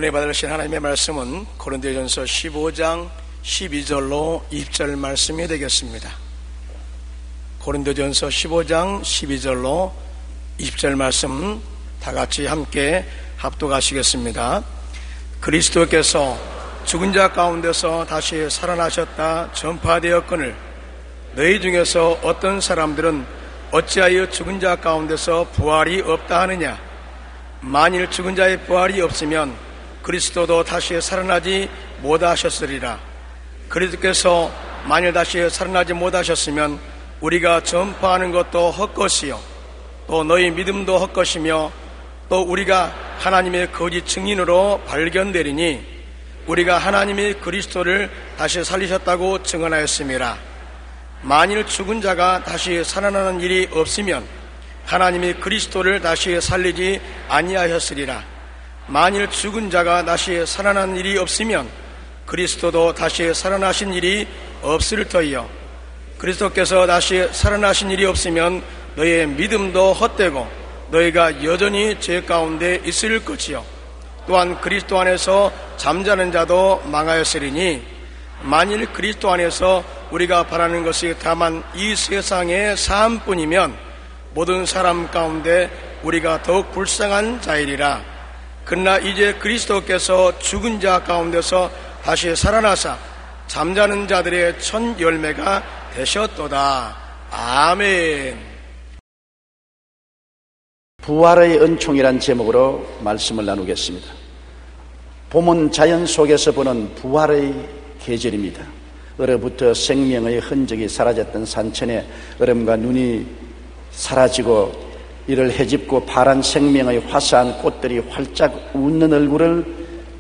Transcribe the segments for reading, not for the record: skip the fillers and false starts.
은혜 받으신 하나님의 말씀은 고린도전서 15장 12절로 20절 말씀이 되겠습니다. 고린도전서 15장 12절로 20절 말씀 다같이 함께 합독하시겠습니다. 그리스도께서 죽은 자 가운데서 다시 살아나셨다 전파되었거늘 너희 중에서 어떤 사람들은 어찌하여 죽은 자 가운데서 부활이 없다 하느냐. 만일 죽은 자의 부활이 없으면 그리스도도 다시 살아나지 못하셨으리라. 그리스도께서 만일 다시 살아나지 못하셨으면 우리가 전파하는 것도 헛것이요 또 너희 믿음도 헛것이며 또 우리가 하나님의 거짓 증인으로 발견되리니 우리가 하나님이 그리스도를 다시 살리셨다고 증언하였음이라. 만일 죽은 자가 다시 살아나는 일이 없으면 하나님이 그리스도를 다시 살리지 아니하셨으리라. 만일 죽은 자가 다시 살아나는 일이 없으면 그리스도도 다시 살아나신 일이 없을 터이요 그리스도께서 다시 살아나신 일이 없으면 너희의 믿음도 헛되고 너희가 여전히 죄 가운데 있을 것이요 또한 그리스도 안에서 잠자는 자도 망하였으리니 만일 그리스도 안에서 우리가 바라는 것이 다만 이 세상의 삶뿐이면 모든 사람 가운데 우리가 더욱 불쌍한 자이리라. 그러나 이제 그리스도께서 죽은 자 가운데서 다시 살아나사 잠자는 자들의 첫 열매가 되셨도다. 아멘. 부활의 은총이란 제목으로 말씀을 나누겠습니다. 봄은 자연 속에서 보는 부활의 계절입니다. 얼어붙어 생명의 흔적이 사라졌던 산천에 얼음과 눈이 사라지고 이를 헤집고 파란 생명의 화사한 꽃들이 활짝 웃는 얼굴을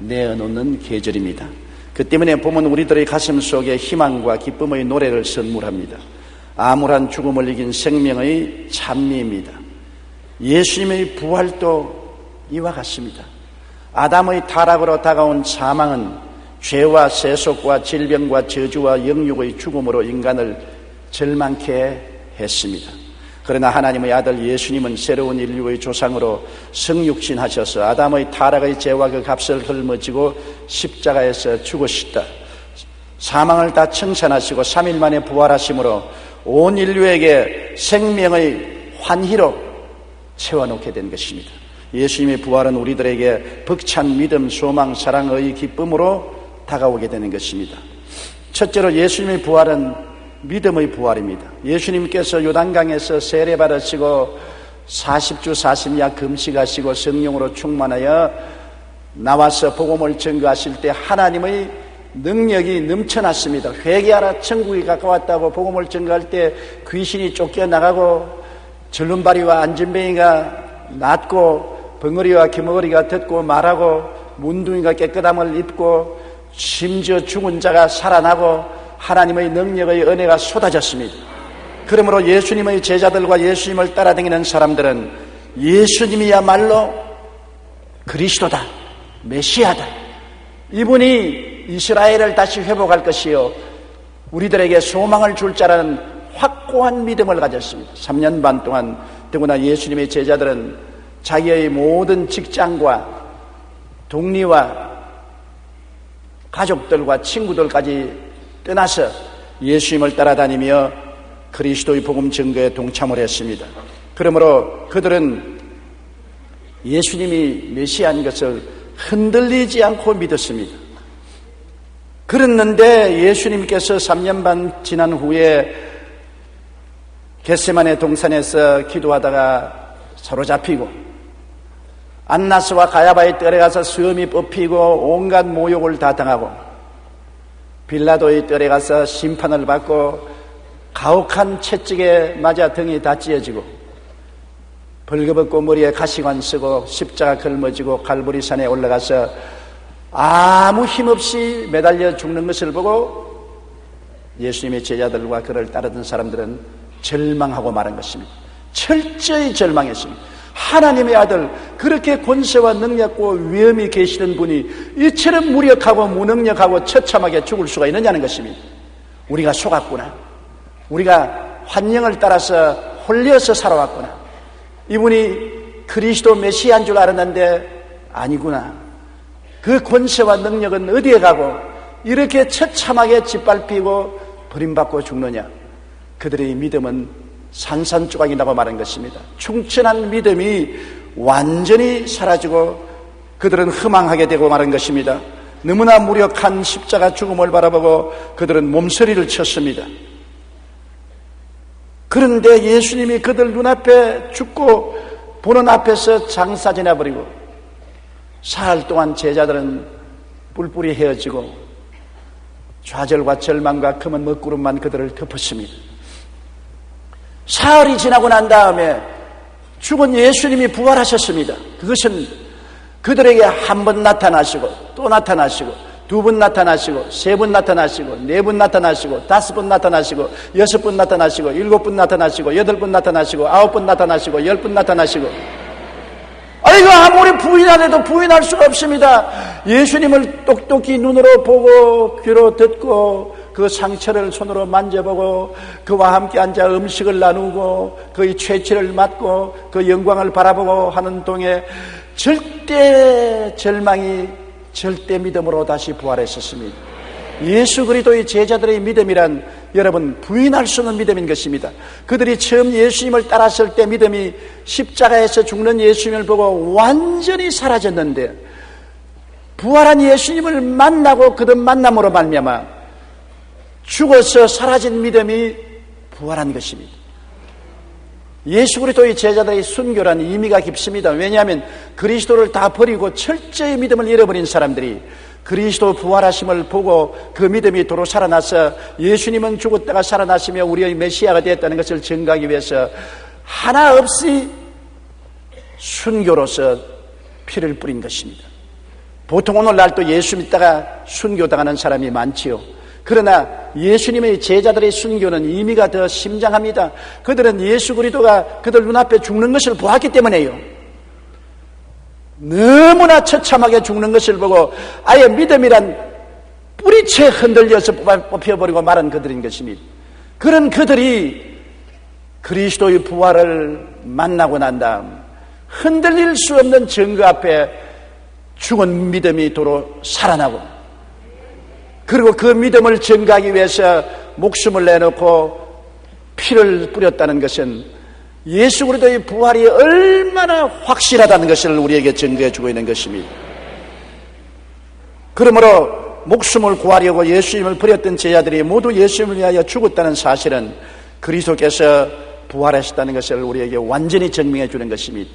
내어놓는 계절입니다. 그 때문에 봄은 우리들의 가슴 속에 희망과 기쁨의 노래를 선물합니다. 암울한 죽음을 이긴 생명의 찬미입니다. 예수님의 부활도 이와 같습니다. 아담의 타락으로 다가온 사망은 죄와 세속과 질병과 저주와 영육의 죽음으로 인간을 절망케 했습니다. 그러나 하나님의 아들 예수님은 새로운 인류의 조상으로 성육신하셔서 아담의 타락의 죄와 그 값을 짊어지고 십자가에서 죽으시다. 사망을 다 청산하시고 3일 만에 부활하심으로 온 인류에게 생명의 환희로 채워놓게 된 것입니다. 예수님의 부활은 우리들에게 벅찬 믿음, 소망, 사랑의 기쁨으로 다가오게 되는 것입니다. 첫째로 예수님의 부활은 믿음의 부활입니다. 예수님께서 요단강에서 세례받으시고 40주 40야 금식하시고 성령으로 충만하여 나와서 복음을 증거하실 때 하나님의 능력이 넘쳐났습니다. 회개하라 천국이 가까웠다고 복음을 증거할 때 귀신이 쫓겨나가고 절름발이와 안진뱅이가 낫고 벙어리와 기머거리가 듣고 말하고 문둥이가 깨끗함을 입고 심지어 죽은 자가 살아나고 하나님의 능력의 은혜가 쏟아졌습니다. 그러므로 예수님의 제자들과 예수님을 따라다니는 사람들은 예수님이야말로 그리스도다, 메시아다. 이분이 이스라엘을 다시 회복할 것이요 우리들에게 소망을 줄 자라는 확고한 믿음을 가졌습니다. 3년 반 동안 더구나 예수님의 제자들은 자기의 모든 직장과 동리와 가족들과 친구들까지 떠나서 예수님을 따라다니며 그리스도의 복음 증거에 동참을 했습니다. 그러므로 그들은 예수님이 메시아인 것을 흔들리지 않고 믿었습니다. 그랬는데 예수님께서 3년 반 지난 후에 겟세마네 동산에서 기도하다가 사로잡히고 안나스와 가야바의 뜰에 가서 수염이 뽑히고 온갖 모욕을 다 당하고 빌라도의 뜰에 가서 심판을 받고 가혹한 채찍에 맞아 등이 다 찢어지고 벌거벗고 머리에 가시관 쓰고 십자가 걸머지고 갈보리산에 올라가서 아무 힘없이 매달려 죽는 것을 보고 예수님의 제자들과 그를 따르던 사람들은 절망하고 말한 것입니다. 철저히 절망했습니다. 하나님의 아들, 그렇게 권세와 능력과 위엄이 계시던 분이 이처럼 무력하고 무능력하고 처참하게 죽을 수가 있느냐는 것입니다. 우리가 속았구나. 우리가 환영을 따라서 홀려서 살아왔구나. 이분이 그리스도 메시아인 줄 알았는데 아니구나. 그 권세와 능력은 어디에 가고 이렇게 처참하게 짓밟히고 버림받고 죽느냐? 그들의 믿음은 산산조각이 나고 마는 것입니다. 충천한 믿음이 완전히 사라지고 그들은 허망하게 되고 마는 것입니다. 너무나 무력한 십자가 죽음을 바라보고 그들은 몸서리를 쳤습니다. 그런데 예수님이 그들 눈앞에 죽고 보는 앞에서 장사 지나버리고 사흘 동안 제자들은 뿔뿔이 헤어지고 좌절과 절망과 검은 먹구름만 그들을 덮었습니다. 사흘이 지나고 난 다음에 죽은 예수님이 부활하셨습니다. 그것은 그들에게 한 번 나타나시고 또 나타나시고 두 번 나타나시고 세 번 나타나시고 네 번 나타나시고 다섯 번 나타나시고 여섯 번 나타나시고 일곱 번 나타나시고 여덟 번 나타나시고 아홉 번 나타나시고 열 번 나타나시고 이거 아무리 부인하려도 부인할 수가 없습니다. 예수님을 똑똑히 눈으로 보고 귀로 듣고 그 상처를 손으로 만져보고 그와 함께 앉아 음식을 나누고 그의 최치를 맡고 그 영광을 바라보고 하는 동에 절대 절망이 절대 믿음으로 다시 부활했었습니다. 예수 그리스도의 제자들의 믿음이란 여러분 부인할 수 없는 믿음인 것입니다. 그들이 처음 예수님을 따랐을 때 믿음이 십자가에서 죽는 예수님을 보고 완전히 사라졌는데 부활한 예수님을 만나고 그들 만남으로 말미암아 죽어서 사라진 믿음이 부활한 것입니다. 예수 그리스도의 제자들의 순교란 의미가 깊습니다. 왜냐하면 그리스도를 다 버리고 철저히 믿음을 잃어버린 사람들이 그리스도 부활하심을 보고 그 믿음이 도로 살아나서 예수님은 죽었다가 살아나시며 우리의 메시아가 되었다는 것을 증거하기 위해서 하나 없이 순교로서 피를 뿌린 것입니다. 보통 오늘날 또 예수 믿다가 순교당하는 사람이 많지요. 그러나 예수님의 제자들의 순교는 의미가 더 심장합니다. 그들은 예수 그리스도가 그들 눈앞에 죽는 것을 보았기 때문에요. 너무나 처참하게 죽는 것을 보고 아예 믿음이란 뿌리채 흔들려서 뽑혀버리고 말한 그들인 것입니다. 그런 그들이 그리스도의 부활을 만나고 난 다음 흔들릴 수 없는 증거 앞에 죽은 믿음이 도로 살아나고 그리고 그 믿음을 증거하기 위해서 목숨을 내놓고 피를 뿌렸다는 것은 예수 그리스도의 부활이 얼마나 확실하다는 것을 우리에게 증거해 주고 있는 것입니다. 그러므로 목숨을 구하려고 예수님을 버렸던 제자들이 모두 예수님을 위하여 죽었다는 사실은 그리스도께서 부활하셨다는 것을 우리에게 완전히 증명해 주는 것입니다.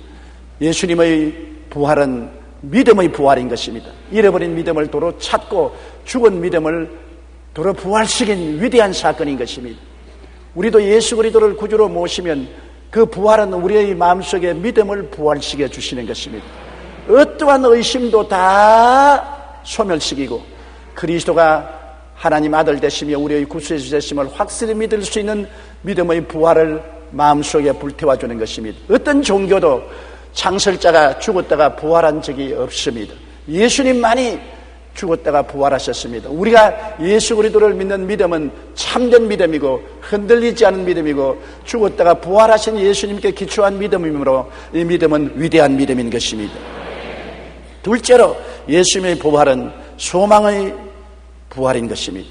예수님의 부활은 믿음의 부활인 것입니다. 잃어버린 믿음을 도로 찾고 죽은 믿음을 도로 부활시킨 위대한 사건인 것입니다. 우리도 예수 그리스도를 구주로 모시면 그 부활은 우리의 마음속에 믿음을 부활시켜 주시는 것입니다. 어떠한 의심도 다 소멸시키고 그리스도가 하나님 아들 되시며 우리의 구세주 되심을 확실히 믿을 수 있는 믿음의 부활을 마음속에 불태워 주는 것입니다. 어떤 종교도 창설자가 죽었다가 부활한 적이 없습니다. 예수님만이 죽었다가 부활하셨습니다. 우리가 예수 그리스도를 믿는 믿음은 참된 믿음이고 흔들리지 않은 믿음이고 죽었다가 부활하신 예수님께 기초한 믿음이므로 이 믿음은 위대한 믿음인 것입니다. 둘째로 예수님의 부활은 소망의 부활인 것입니다.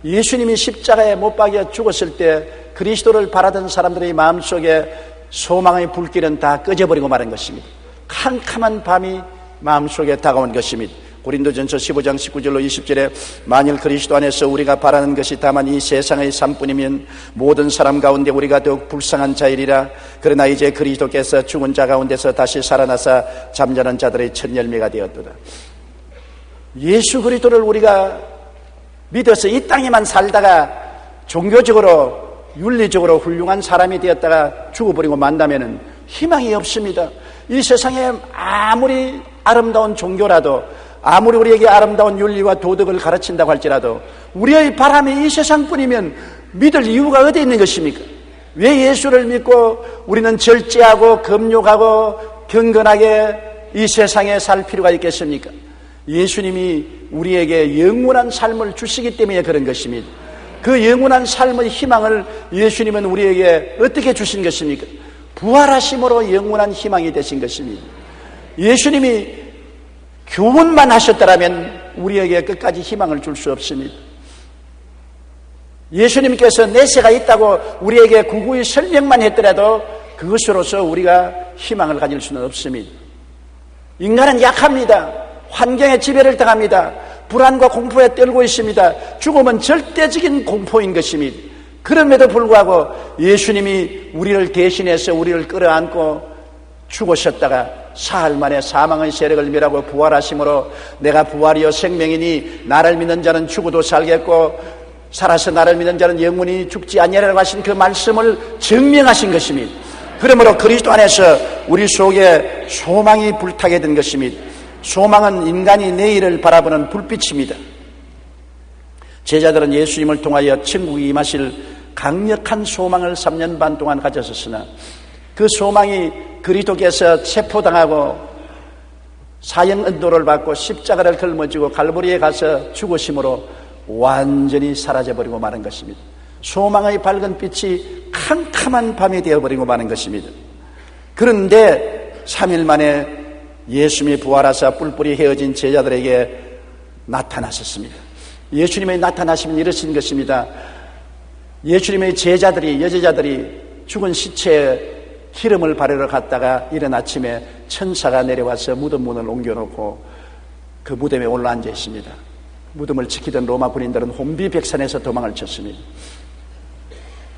예수님이 십자가에 못 박여 죽었을 때 그리스도를 바라던 사람들의 마음속에 소망의 불길은 다 꺼져버리고 마는 것입니다. 캄캄한 밤이 마음속에 다가온 것입니다. 고린도전서 15장 19절로 20절에 만일 그리스도 안에서 우리가 바라는 것이 다만 이 세상의 삶뿐이면 모든 사람 가운데 우리가 더욱 불쌍한 자이리라. 그러나 이제 그리스도께서 죽은 자 가운데서 다시 살아나사 잠자는 자들의 첫 열매가 되었도다. 예수 그리스도를 우리가 믿어서 이 땅에만 살다가 종교적으로 윤리적으로 훌륭한 사람이 되었다가 죽어버리고 만다면 희망이 없습니다. 이 세상에 아무리 아름다운 종교라도 아무리 우리에게 아름다운 윤리와 도덕을 가르친다고 할지라도 우리의 바람이 이 세상뿐이면 믿을 이유가 어디 있는 것입니까? 왜 예수를 믿고 우리는 절제하고 금욕하고 경건하게 이 세상에 살 필요가 있겠습니까? 예수님이 우리에게 영원한 삶을 주시기 때문에 그런 것입니다. 그 영원한 삶의 희망을 예수님은 우리에게 어떻게 주신 것입니까? 부활하심으로 영원한 희망이 되신 것입니다. 예수님이 교훈만 하셨더라면 우리에게 끝까지 희망을 줄 수 없습니다. 예수님께서 내세가 있다고 우리에게 구구이 설명만 했더라도 그것으로서 우리가 희망을 가질 수는 없습니다. 인간은 약합니다. 환경에 지배를 당합니다. 불안과 공포에 떨고 있습니다. 죽음은 절대적인 공포인 것입니다. 그럼에도 불구하고 예수님이 우리를 대신해서 우리를 끌어안고 죽으셨다가 사흘 만에 사망의 세력을 멸하고 부활하심으로 내가 부활이요 생명이니 나를 믿는 자는 죽어도 살겠고 살아서 나를 믿는 자는 영원히 죽지 아니하리라고 하신 그 말씀을 증명하신 것입니다. 그러므로 그리스도 안에서 우리 속에 소망이 불타게 된 것입니다. 소망은 인간이 내일을 바라보는 불빛입니다. 제자들은 예수님을 통하여 천국이 임하실 강력한 소망을 3년 반 동안 가졌었으나 그 소망이 그리스도께서 체포당하고 사형 언도를 받고 십자가를 걸머지고 갈보리에 가서 죽으심으로 완전히 사라져버리고 마는 것입니다. 소망의 밝은 빛이 캄캄한 밤이 되어버리고 마는 것입니다. 그런데 3일 만에 예수님이 부활하사 뿔뿔이 헤어진 제자들에게 나타나셨습니다. 예수님의 나타나시면 이러신 것입니다. 예수님의 제자들이, 여제자들이 죽은 시체에 기름을 바르러 갔다가 이른 아침에 천사가 내려와서 무덤 문을 옮겨놓고 그 무덤에 올라앉아 있습니다. 무덤을 지키던 로마 군인들은 혼비백산에서 도망을 쳤습니다.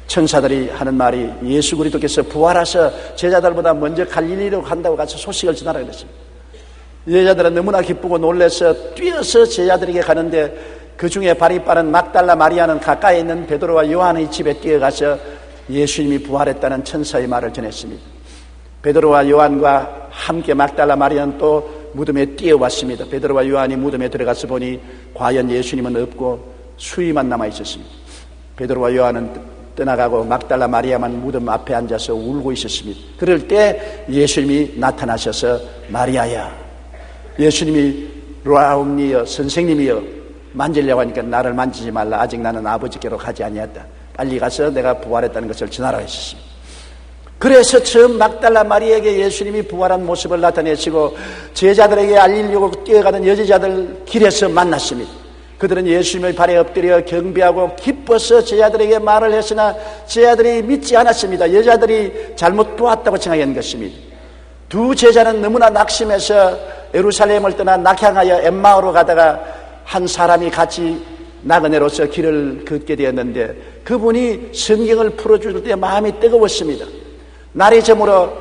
천사들이 하는 말이 예수 그리스도께서 부활하셔 제자들보다 먼저 갈릴리로 간다고 가서 소식을 전하라 그랬습니다. 제자들은 너무나 기쁘고 놀라서 뛰어서 제자들에게 가는데 그 중에 발이 빠른 막달라 마리아는 가까이 있는 베드로와 요한의 집에 뛰어가서 예수님이 부활했다는 천사의 말을 전했습니다. 베드로와 요한과 함께 막달라 마리아는 또 무덤에 뛰어왔습니다. 베드로와 요한이 무덤에 들어가서 보니 과연 예수님은 없고 수위만 남아있었습니다. 베드로와 요한은 떠나가고 막달라 마리아만 무덤 앞에 앉아서 울고 있었습니다. 그럴 때 예수님이 나타나셔서 마리아야, 예수님이 라움니여 선생님이여 만지려고 하니까 나를 만지지 말라. 아직 나는 아버지께로 가지 아니했다. 빨리 가서 내가 부활했다는 것을 전하라 했습니다. 그래서 처음 막달라 마리아에게 예수님이 부활한 모습을 나타내시고 제자들에게 알리려고 뛰어가는 여제자들 길에서 만났습니다. 그들은 예수님의 발에 엎드려 경배하고 기뻐서 제자들에게 말을 했으나 제자들이 믿지 않았습니다. 여자들이 잘못 보았다고 생각한 것입니다. 두 제자는 너무나 낙심해서 예루살렘을 떠나 낙향하여 엠마오로 가다가 한 사람이 같이 나그네로서 길을 걷게 되었는데 그분이 성경을 풀어줄 때 마음이 뜨거웠습니다. 날이 저물어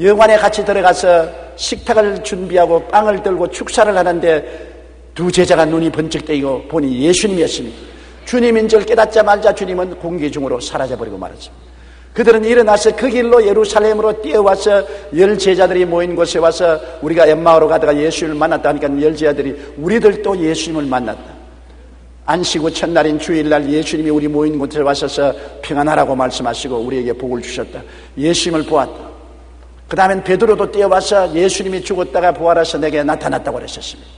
영안에 같이 들어가서 식탁을 준비하고 빵을 들고 축사를 하는데 두 제자가 눈이 번쩍 뜨이고 보니 예수님이었습니다. 주님인 줄 깨닫자마자 주님은 공기 중으로 사라져버리고 말았습니다. 그들은 일어나서 그 길로 예루살렘으로 뛰어와서 10 제자들이 모인 곳에 와서 우리가 엠마오로 가다가 예수님을 만났다 하니까 10 제자들이 우리들도 예수님을 만났다. 안식 후 첫날인 주일날 예수님이 우리 모인 곳에 와셔서 평안하라고 말씀하시고 우리에게 복을 주셨다. 예수님을 보았다. 그 다음엔 베드로도 뛰어와서 예수님이 죽었다가 부활해서 내게 나타났다고 그랬었습니다.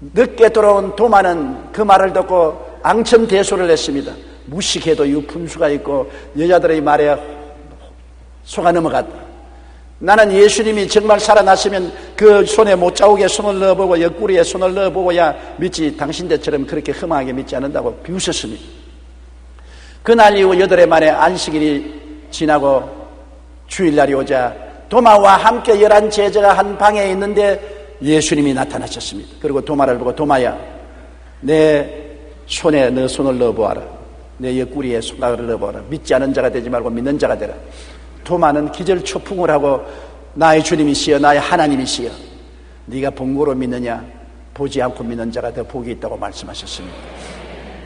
늦게 돌아온 도마는 그 말을 듣고 앙천대소를 했습니다. 무식해도 유품수가 있고 여자들의 말에 속아 넘어갔다. 나는 예수님이 정말 살아나시면 그 손에 못자국에 손을 넣어보고 옆구리에 손을 넣어보고야 믿지 당신들처럼 그렇게 흠하게 믿지 않는다고 비웃었습니다. 그날 이후 8일 만에 안식일이 지나고 주일날이 오자 도마와 함께 11 제자가 한 방에 있는데 예수님이 나타나셨습니다. 그리고 도마를 보고 도마야 내 손에 너 손을 넣어보아라. 내 옆구리에 손가락을 넣어보아라. 믿지 않은 자가 되지 말고 믿는 자가 되라. 도마는 기절초풍을 하고 나의 주님이시여 나의 하나님이시여 네가 본고로 믿느냐 보지 않고 믿는 자가 더 복이 있다고 말씀하셨습니다.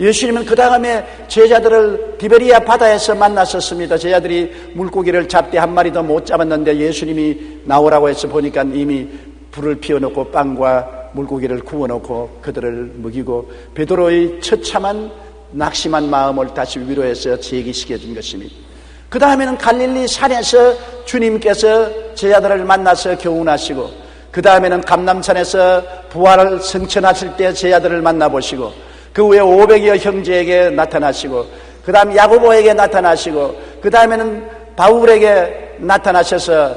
예수님은 그 다음에 제자들을 디베리아 바다에서 만났었습니다. 제자들이 물고기를 잡되 한 마리도 못 잡았는데 예수님이 나오라고 해서 보니까 이미 불을 피워놓고 빵과 물고기를 구워놓고 그들을 먹이고 베드로의 처참한 낙심한 마음을 다시 위로해서 재기시켜준 것입니다. 그 다음에는 갈릴리 산에서 주님께서 제자들을 만나서 교훈하시고 그 다음에는 감람산에서 부활을 성천하실 때 제자들을 만나보시고 그 후에 500여 형제에게 나타나시고 그 다음 야고보에게 나타나시고 그 다음에는 바울에게 나타나셔서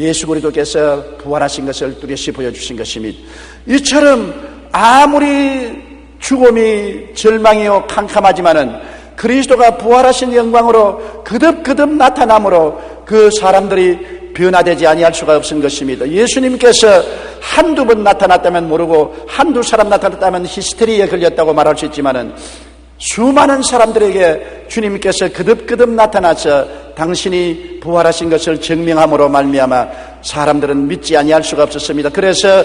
예수 그리스도께서 부활하신 것을 뚜렷이 보여주신 것입니다. 이처럼 아무리 죽음이 절망이요 캄캄하지만은 그리스도가 부활하신 영광으로 거듭거듭 나타남으로 그 사람들이 변화되지 아니할 수가 없은 것입니다. 예수님께서 한두 번 나타났다면 모르고 한두 사람 나타났다면 히스테리에 걸렸다고 말할 수 있지만은 수많은 사람들에게 주님께서 거듭거듭 나타나서 당신이 부활하신 것을 증명함으로 말미암아 사람들은 믿지 아니할 수가 없었습니다. 그래서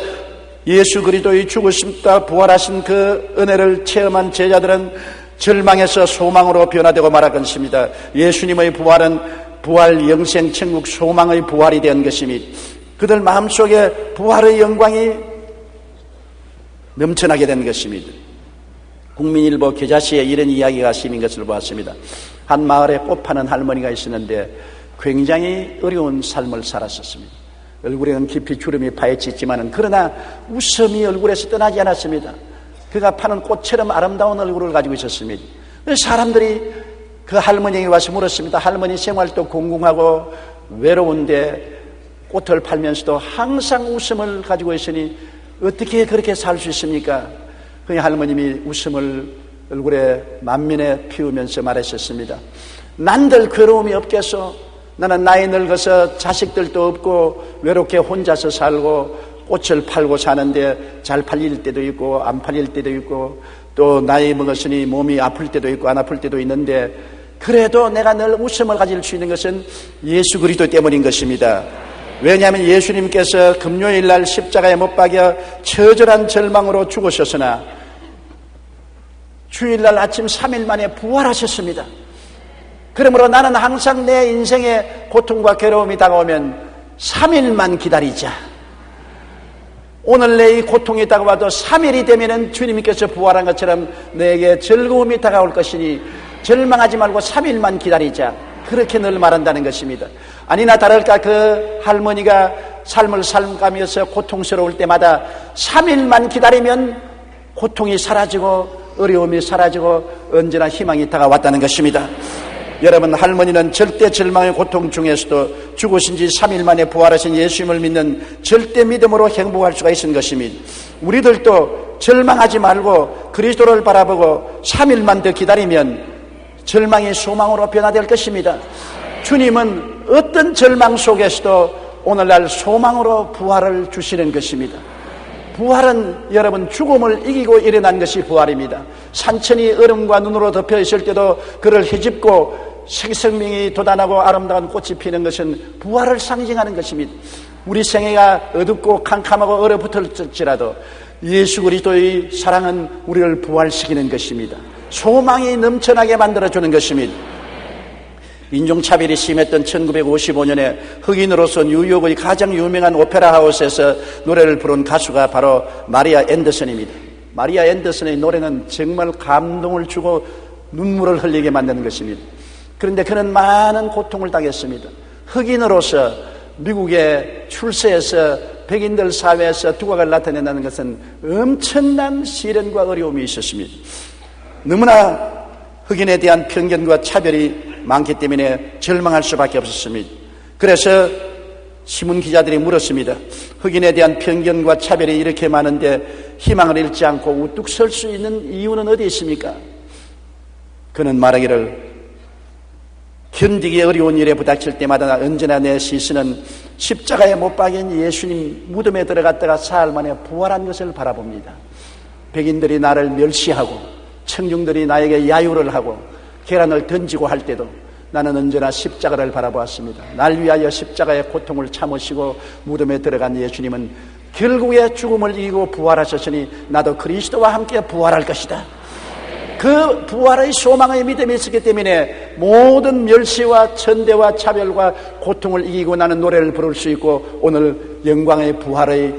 예수 그리스도의 죽으심과 부활하신 그 은혜를 체험한 제자들은 절망에서 소망으로 변화되고 말할 것입니다. 예수님의 부활은 부활, 영생, 천국, 소망의 부활이 된 것입니다. 그들 마음속에 부활의 영광이 넘쳐나게 된 것입니다. 국민일보 기자시에 이런 이야기가 심인 것을 보았습니다. 한 마을에 꽃 파는 할머니가 있었는데 굉장히 어려운 삶을 살았었습니다. 얼굴에는 깊이 주름이 파헤치 있지만은 그러나 웃음이 얼굴에서 떠나지 않았습니다. 그가 파는 꽃처럼 아름다운 얼굴을 가지고 있었습니다. 사람들이 그 할머니에게 와서 물었습니다. 할머니 생활도 공공하고 외로운데 꽃을 팔면서도 항상 웃음을 가지고 있으니 어떻게 그렇게 살 수 있습니까? 그 할머님이 웃음을 얼굴에 만면에 피우면서 말했었습니다. 난들 괴로움이 없겠소? 나는 나이 늙어서 자식들도 없고 외롭게 혼자서 살고 꽃을 팔고 사는데 잘 팔릴 때도 있고 안 팔릴 때도 있고 또 나이 먹었으니 몸이 아플 때도 있고 안 아플 때도 있는데 그래도 내가 늘 웃음을 가질 수 있는 것은 예수 그리스도 때문인 것입니다. 왜냐하면 예수님께서 금요일 날 십자가에 못 박여 처절한 절망으로 죽으셨으나 주일날 아침 3일 만에 부활하셨습니다. 그러므로 나는 항상 내 인생에 고통과 괴로움이 다가오면 3일만 기다리자. 오늘 내 이 고통이 다가와도 3일이 되면은 주님께서 부활한 것처럼 내게 즐거움이 다가올 것이니 절망하지 말고 3일만 기다리자. 그렇게 늘 말한다는 것입니다. 아니나 다를까 그 할머니가 삶을 살아가면서 고통스러울 때마다 3일만 기다리면 고통이 사라지고 어려움이 사라지고 언제나 희망이 다가왔다는 것입니다. 여러분, 할머니는 절대 절망의 고통 중에서도 죽으신 지 3일 만에 부활하신 예수님을 믿는 절대 믿음으로 행복할 수가 있는 것입니다. 우리들도 절망하지 말고 그리스도를 바라보고 3일만 더 기다리면 절망이 소망으로 변화될 것입니다. 주님은 어떤 절망 속에서도 오늘날 소망으로 부활을 주시는 것입니다. 부활은 여러분 죽음을 이기고 일어난 것이 부활입니다. 산천이 얼음과 눈으로 덮여 있을 때도 그를 헤집고 생명이 돋아나고 아름다운 꽃이 피는 것은 부활을 상징하는 것입니다. 우리 생애가 어둡고 캄캄하고 얼어붙을지라도 예수 그리스도의 사랑은 우리를 부활시키는 것입니다. 소망이 넘쳐나게 만들어주는 것입니다. 인종차별이 심했던 1955년에 흑인으로서 뉴욕의 가장 유명한 오페라 하우스에서 노래를 부른 가수가 바로 마리아 앤더슨입니다. 마리아 앤더슨의 노래는 정말 감동을 주고 눈물을 흘리게 만드는 것입니다. 그런데 그는 많은 고통을 당했습니다. 흑인으로서 미국의 출세에서 백인들 사회에서 두각을 나타낸다는 것은 엄청난 시련과 어려움이 있었습니다. 너무나 흑인에 대한 편견과 차별이 많기 때문에 절망할 수밖에 없었습니다. 그래서 신문 기자들이 물었습니다. 흑인에 대한 편견과 차별이 이렇게 많은데 희망을 잃지 않고 우뚝 설 수 있는 이유는 어디 있습니까? 그는 말하기를 견디기 어려운 일에 부닥칠 때마다 언제나 내 시선은 십자가에 못 박인 예수님 무덤에 들어갔다가 사흘 만에 부활한 것을 바라봅니다. 백인들이 나를 멸시하고 청중들이 나에게 야유를 하고 계란을 던지고 할 때도 나는 언제나 십자가를 바라보았습니다. 날 위하여 십자가의 고통을 참으시고 무덤에 들어간 예수님은 결국에 죽음을 이기고 부활하셨으니 나도 그리스도와 함께 부활할 것이다. 그 부활의 소망의 믿음이 있었기 때문에 모든 멸시와 천대와 차별과 고통을 이기고 나는 노래를 부를 수 있고 오늘 영광의 부활의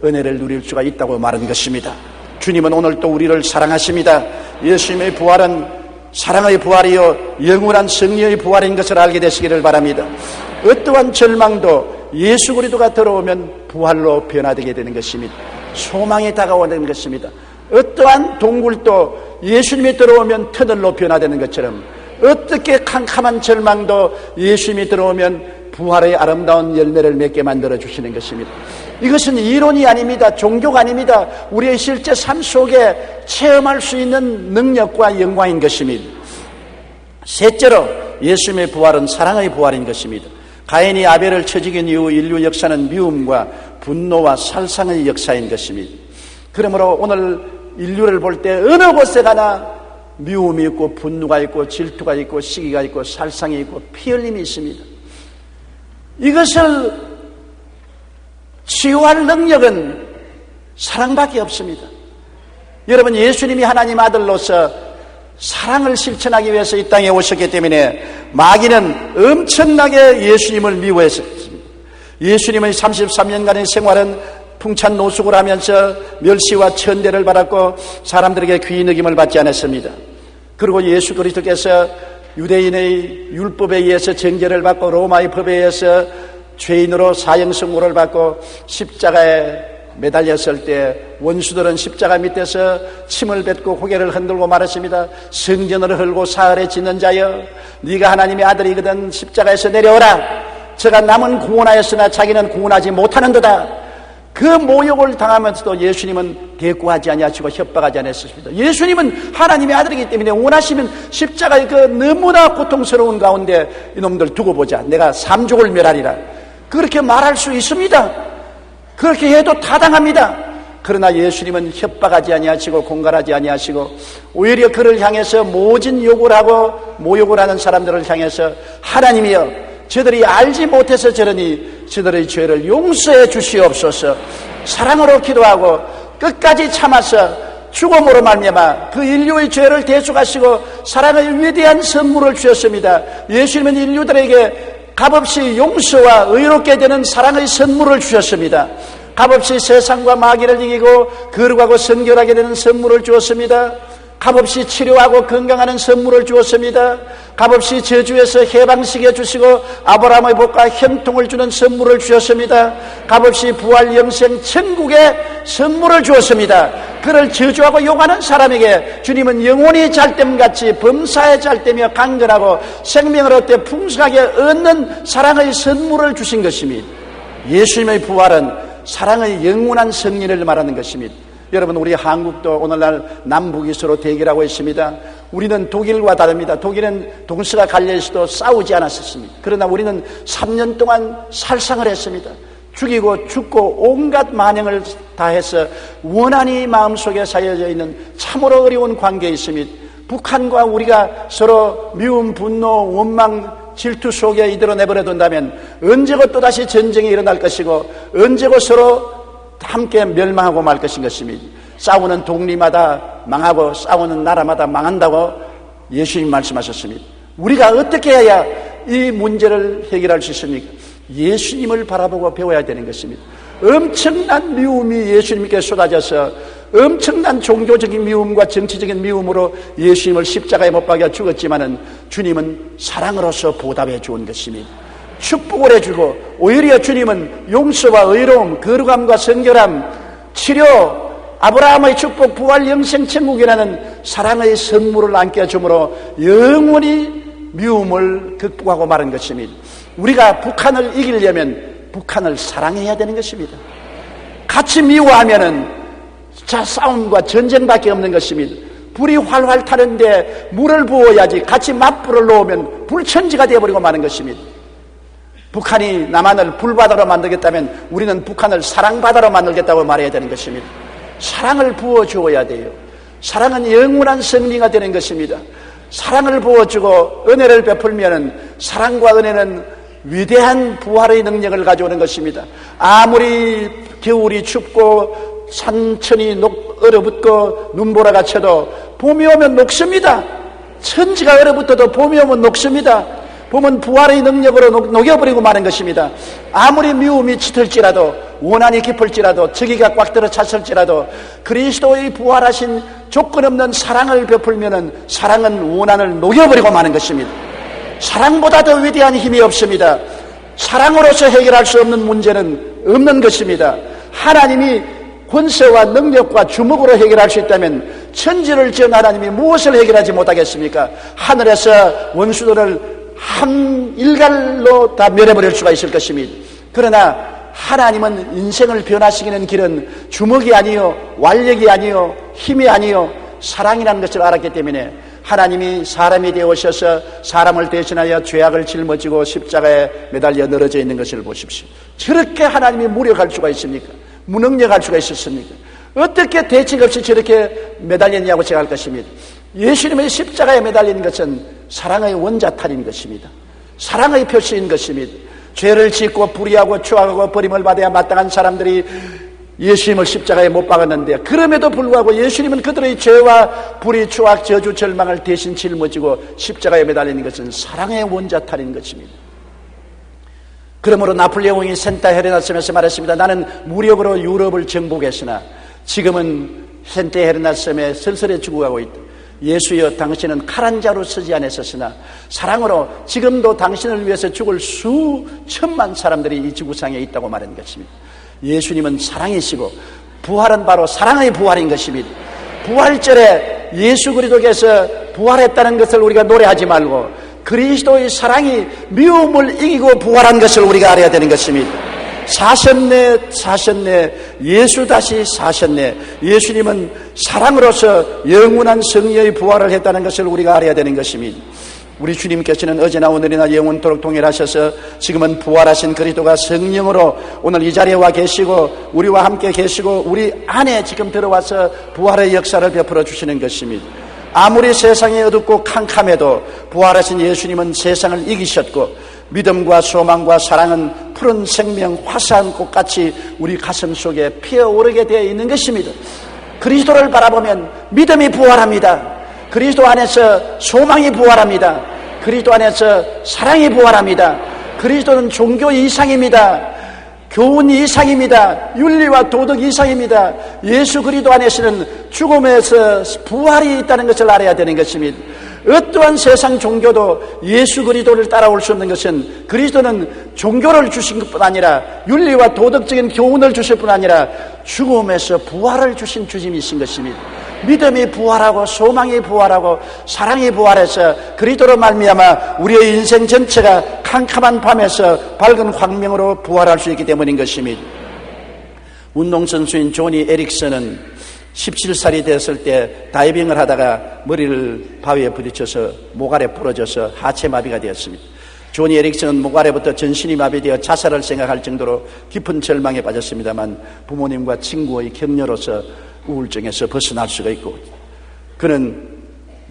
은혜를 누릴 수가 있다고 말한 것입니다. 주님은 오늘 또 우리를 사랑하십니다. 예수님의 부활은 사랑의 부활이요 영원한 승리의 부활인 것을 알게 되시기를 바랍니다. 어떠한 절망도 예수 그리스도가 들어오면 부활로 변화되게 되는 것입니다. 소망이 다가오는 것입니다. 어떠한 동굴도 예수님이 들어오면 터널로 변화되는 것처럼 어떻게 캄캄한 절망도 예수님이 들어오면 부활의 아름다운 열매를 맺게 만들어 주시는 것입니다. 이것은 이론이 아닙니다. 종교가 아닙니다. 우리의 실제 삶 속에 체험할 수 있는 능력과 영광인 것입니다. 셋째로 예수님의 부활은 사랑의 부활인 것입니다. 가인이 아벨을 쳐 죽인 이후 인류 역사는 미움과 분노와 살상의 역사인 것입니다. 그러므로 오늘 인류를 볼 때 어느 곳에 가나 미움이 있고 분노가 있고 질투가 있고 시기가 있고 살상이 있고 피 흘림이 있습니다. 이것을 치유할 능력은 사랑밖에 없습니다. 여러분, 예수님이 하나님 아들로서 사랑을 실천하기 위해서 이 땅에 오셨기 때문에 마귀는 엄청나게 예수님을 미워했습니다. 예수님의 33년간의 생활은 풍찬 노숙을 하면서 멸시와 천대를 받았고 사람들에게 귀인의김을 받지 않았습니다. 그리고 예수 그리스도께서 유대인의 율법에 의해서 정죄를 받고 로마의 법에 의해서 죄인으로 사형선고를 받고 십자가에 매달렸을 때 원수들은 십자가 밑에서 침을 뱉고 고개를 흔들고 말했습니다. 성전을 헐고 사흘에 짓는 자여, 네가 하나님의 아들이거든 십자가에서 내려오라. 저가 남은 구원하였으나 자기는 구원하지 못하는도다. 그 모욕을 당하면서도 예수님은 대꾸하지 아니하시고 협박하지 않았습니다. 예수님은 하나님의 아들이기 때문에 원하시면 십자가의 그 너무나 고통스러운 가운데 이놈들 두고 보자. 내가 삼족을 멸하리라. 그렇게 말할 수 있습니다. 그렇게 해도 타당합니다. 그러나 예수님은 협박하지 아니하시고 공갈하지 아니하시고 오히려 그를 향해서 모진 욕을 하고 모욕을 하는 사람들을 향해서 하나님이여, 저들이 알지 못해서 저러니 저들의 죄를 용서해 주시옵소서. 사랑으로 기도하고 끝까지 참아서 죽음으로 말미암아 그 인류의 죄를 대속하시고 사랑의 위대한 선물을 주셨습니다. 예수님은 인류들에게 값없이 용서와 의롭게 되는 사랑의 선물을 주셨습니다. 값없이 세상과 마귀를 이기고 거룩하고 성결하게 되는 선물을 주었습니다. 값없이 치료하고 건강하는 선물을 주었습니다. 값없이 저주에서 해방시켜 주시고 아브라함의 복과 형통을 주는 선물을 주셨습니다. 값없이 부활 영생 천국의 선물을 주었습니다. 그를 저주하고 욕하는 사람에게 주님은 영혼이 잘됨같이 범사에 잘되며 강건하고 생명을 얻되 풍성하게 얻는 사랑의 선물을 주신 것입니다. 예수님의 부활은 사랑의 영원한 승리를 말하는 것입니다. 여러분, 우리 한국도 오늘날 남북이 서로 대결하고 있습니다. 우리는 독일과 다릅니다. 독일은 동서가 갈려있어도 싸우지 않았었습니다. 그러나 우리는 3년 동안 살상을 했습니다. 죽이고 죽고 온갖 만행을 다해서 원한이 마음속에 쌓여져 있는 참으로 어려운 관계에 있습니다. 북한과 우리가 서로 미움, 분노, 원망, 질투 속에 이대로 내버려 둔다면 언제고 또다시 전쟁이 일어날 것이고 언제고 서로 함께 멸망하고 말 것인 것입니다. 싸우는 독리마다 망하고 싸우는 나라마다 망한다고 예수님 말씀하셨습니다. 우리가 어떻게 해야 이 문제를 해결할 수 있습니까? 예수님을 바라보고 배워야 되는 것입니다. 엄청난 미움이 예수님께 쏟아져서 엄청난 종교적인 미움과 정치적인 미움으로 예수님을 십자가에 못 박여 죽었지만은 주님은 사랑으로서 보답해 주온 것입니다. 축복을 해주고 오히려 주님은 용서와 의로움, 거룩함과 성결함, 치료, 아브라함의 축복, 부활, 영생, 천국이라는 사랑의 선물을 안겨주므로 영원히 미움을 극복하고 마는 것입니다. 우리가 북한을 이기려면 북한을 사랑해야 되는 것입니다. 같이 미워하면은 자 싸움과 전쟁밖에 없는 것입니다. 불이 활활 타는데 물을 부어야지 같이 맞불을 놓으면 불천지가 되어버리고 마는 것입니다. 북한이 남한을 불바다로 만들겠다면 우리는 북한을 사랑바다로 만들겠다고 말해야 되는 것입니다. 사랑을 부어주어야 돼요. 사랑은 영원한 승리가 되는 것입니다. 사랑을 부어주고 은혜를 베풀면 사랑과 은혜는 위대한 부활의 능력을 가져오는 것입니다. 아무리 겨울이 춥고 산천이 얼어붙고 눈보라가 쳐도 봄이 오면 녹습니다. 천지가 얼어붙어도 봄이 오면 녹습니다. 봄은 부활의 능력으로 녹여버리고 마는 것입니다. 아무리 미움이 짙을지라도 원한이 깊을지라도 저기가 꽉 들어 찼을지라도 그리스도의 부활하신 조건 없는 사랑을 베풀면은 사랑은 원한을 녹여버리고 마는 것입니다. 사랑보다 더 위대한 힘이 없습니다. 사랑으로서 해결할 수 없는 문제는 없는 것입니다. 하나님이 권세와 능력과 주먹으로 해결할 수 있다면 천지를 지은 하나님이 무엇을 해결하지 못하겠습니까? 하늘에서 원수들을 한 일갈로 다 멸해버릴 수가 있을 것입니다. 그러나 하나님은 인생을 변화시키는 길은 주먹이 아니요, 완력이 아니요, 힘이 아니요, 사랑이라는 것을 알았기 때문에 하나님이 사람이 되어 오셔서 사람을 대신하여 죄악을 짊어지고 십자가에 매달려 늘어져 있는 것을 보십시오. 저렇게 하나님이 무력할 수가 있습니까? 무능력할 수가 있었습니까? 어떻게 대책 없이 저렇게 매달렸냐고 제가 할 것입니다. 예수님의 십자가에 매달리는 것은 사랑의 원자탄인 것입니다. 사랑의 표시인 것입니다. 죄를 짓고 불의하고 추악하고 버림을 받아야 마땅한 사람들이 예수님을 십자가에 못 박았는데, 그럼에도 불구하고 예수님은 그들의 죄와 불의, 추악, 저주, 절망을 대신 짊어지고 십자가에 매달리는 것은 사랑의 원자탄인 것입니다. 그러므로 나폴레옹이 센타 헤레나섬에서 말했습니다. 나는 무력으로 유럽을 정복했으나 지금은 센타 헤레나섬에 설설해 죽어가고 있다. 예수여, 당신은 칼 한 자루 쓰지 않았었으나 사랑으로 지금도 당신을 위해서 죽을 수천만 사람들이 이 지구상에 있다고 말한 것입니다. 예수님은 사랑이시고 부활은 바로 사랑의 부활인 것입니다. 부활절에 예수 그리스도께서 부활했다는 것을 우리가 노래하지 말고 그리스도의 사랑이 미움을 이기고 부활한 것을 우리가 알아야 되는 것입니다. 사셨네. 예수 다시 사셨네. 예수님은 사랑으로서 영원한 성리의 부활을 했다는 것을 우리가 알아야 되는 것입니다. 우리 주님께서는 어제나 오늘이나 영원토록 동일하셔서 지금은 부활하신 그리스도가 성령으로 오늘 이 자리에 와 계시고 우리와 함께 계시고 우리 안에 지금 들어와서 부활의 역사를 베풀어 주시는 것입니다. 아무리 세상이 어둡고 캄캄해도 부활하신 예수님은 세상을 이기셨고 믿음과 소망과 사랑은 푸른 생명 화사한 꽃같이 우리 가슴 속에 피어오르게 되어 있는 것입니다. 그리스도를 바라보면 믿음이 부활합니다. 그리스도 안에서 소망이 부활합니다. 그리스도 안에서 사랑이 부활합니다. 그리스도는 종교 이상입니다. 교훈 이상입니다. 윤리와 도덕 이상입니다. 예수 그리스도 안에서는 죽음에서 부활이 있다는 것을 알아야 되는 것입니다. 어떠한 세상 종교도 예수 그리스도를 따라올 수 없는 것은 그리스도는 종교를 주신 것뿐 아니라 윤리와 도덕적인 교훈을 주실 뿐 아니라 죽음에서 부활을 주신 주님이신 것입니다. 믿음이 부활하고 소망이 부활하고 사랑이 부활해서 그리스도로 말미암아 우리의 인생 전체가 캄캄한 밤에서 밝은 광명으로 부활할 수 있기 때문인 것입니다. 운동선수인 조니 에릭슨은 17살이 됐을 때 다이빙을 하다가 머리를 바위에 부딪혀서 목 아래 부러져서 하체마비가 되었습니다. 조니 에릭슨은 목 아래부터 전신이 마비되어 자살을 생각할 정도로 깊은 절망에 빠졌습니다만 부모님과 친구의 격려로서 우울증에서 벗어날 수가 있고 그는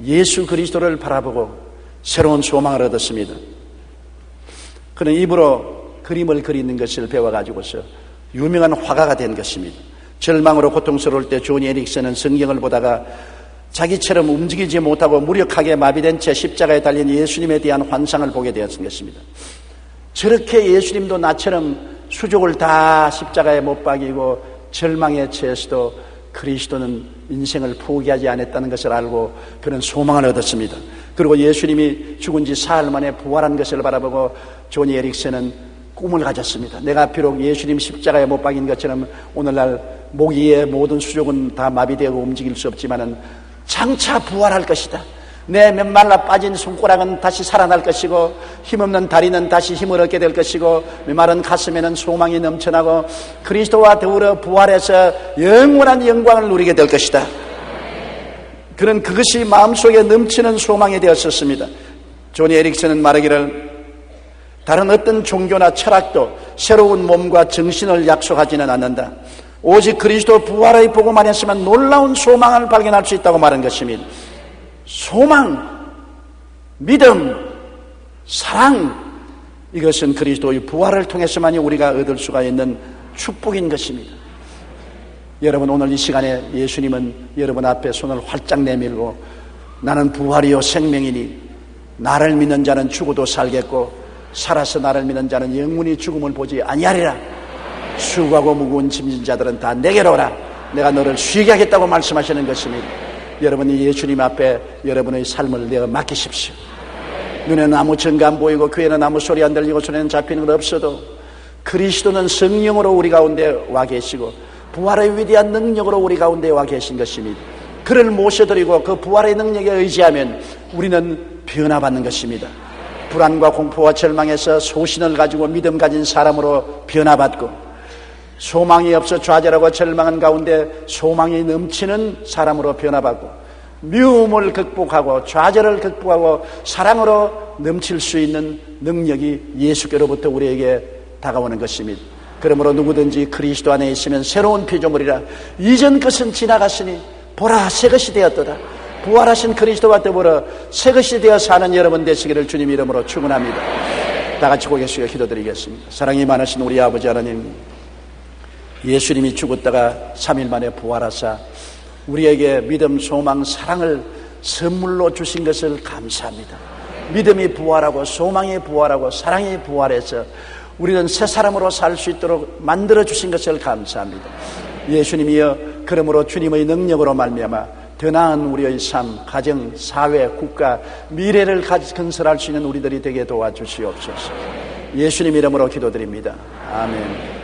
예수 그리스도를 바라보고 새로운 소망을 얻었습니다. 그는 입으로 그림을 그리는 것을 배워가지고서 유명한 화가가 된 것입니다. 절망으로 고통스러울 때 조니 에릭슨은 성경을 보다가 자기처럼 움직이지 못하고 무력하게 마비된 채 십자가에 달린 예수님에 대한 환상을 보게 되었던 것입니다. 저렇게 예수님도 나처럼 수족을 다 십자가에 못 박이고 절망에 처해서도 그리스도는 인생을 포기하지 않았다는 것을 알고 그는 소망을 얻었습니다. 그리고 예수님이 죽은 지 사흘 만에 부활한 것을 바라보고 조니 에릭슨은 꿈을 가졌습니다. 내가 비록 예수님 십자가에 못 박인 것처럼 오늘날 목 위의 모든 수족은 다 마비되고 움직일 수 없지만은 장차 부활할 것이다. 내 메말라 빠진 손가락은 다시 살아날 것이고 힘없는 다리는 다시 힘을 얻게 될 것이고 메마른 가슴에는 소망이 넘쳐나고 그리스도와 더불어 부활해서 영원한 영광을 누리게 될 것이다. 그는 그것이 마음속에 넘치는 소망이 되었었습니다. 조니 에릭슨은 말하기를 다른 어떤 종교나 철학도 새로운 몸과 정신을 약속하지는 않는다. 오직 그리스도 부활의 복음 안에서만 놀라운 소망을 발견할 수 있다고 말한 것입니다. 소망, 믿음, 사랑, 이것은 그리스도의 부활을 통해서만이 우리가 얻을 수가 있는 축복인 것입니다. 여러분, 오늘 이 시간에 예수님은 여러분 앞에 손을 활짝 내밀고 나는 부활이요 생명이니 나를 믿는 자는 죽어도 살겠고 살아서 나를 믿는 자는 영원히 죽음을 보지 아니하리라. 수고하고 무거운 짐진 자들은 다 내게로 오라. 내가 너를 쉬게 하겠다고 말씀하시는 것입니다. 여러분이 예수님 앞에 여러분의 삶을 내어 맡기십시오. 눈에는 아무 증거 안 보이고 귀에는 아무 소리 안 들리고 손에는 잡히는 것 없어도 그리스도는 성령으로 우리 가운데 와 계시고 부활의 위대한 능력으로 우리 가운데 와 계신 것입니다. 그를 모셔드리고 그 부활의 능력에 의지하면 우리는 변화받는 것입니다. 불안과 공포와 절망에서 소신을 가지고 믿음 가진 사람으로 변화받고, 소망이 없어 좌절하고 절망한 가운데 소망이 넘치는 사람으로 변화받고, 미움을 극복하고 좌절을 극복하고 사랑으로 넘칠 수 있는 능력이 예수께로부터 우리에게 다가오는 것입니다. 그러므로 누구든지 그리스도 안에 있으면 새로운 피조물이라, 이전 것은 지나갔으니 보라 새 것이 되었도다. 부활하신 그리스도와 더불어 새 것이 되어 사는 여러분 되시기를 주님 이름으로 축원합니다. 다 같이 고개 숙여 기도드리겠습니다. 사랑이 많으신 우리 아버지 하나님, 예수님이 죽었다가 3일 만에 부활하사 우리에게 믿음, 소망, 사랑을 선물로 주신 것을 감사합니다. 믿음이 부활하고 소망이 부활하고 사랑이 부활해서 우리는 새 사람으로 살 수 있도록 만들어 주신 것을 감사합니다. 예수님이여, 그러므로 주님의 능력으로 말미암아 더 나은 우리의 삶, 가정, 사회, 국가, 미래를 건설할 수 있는 우리들이 되게 도와주시옵소서. 예수님 이름으로 기도드립니다. 아멘.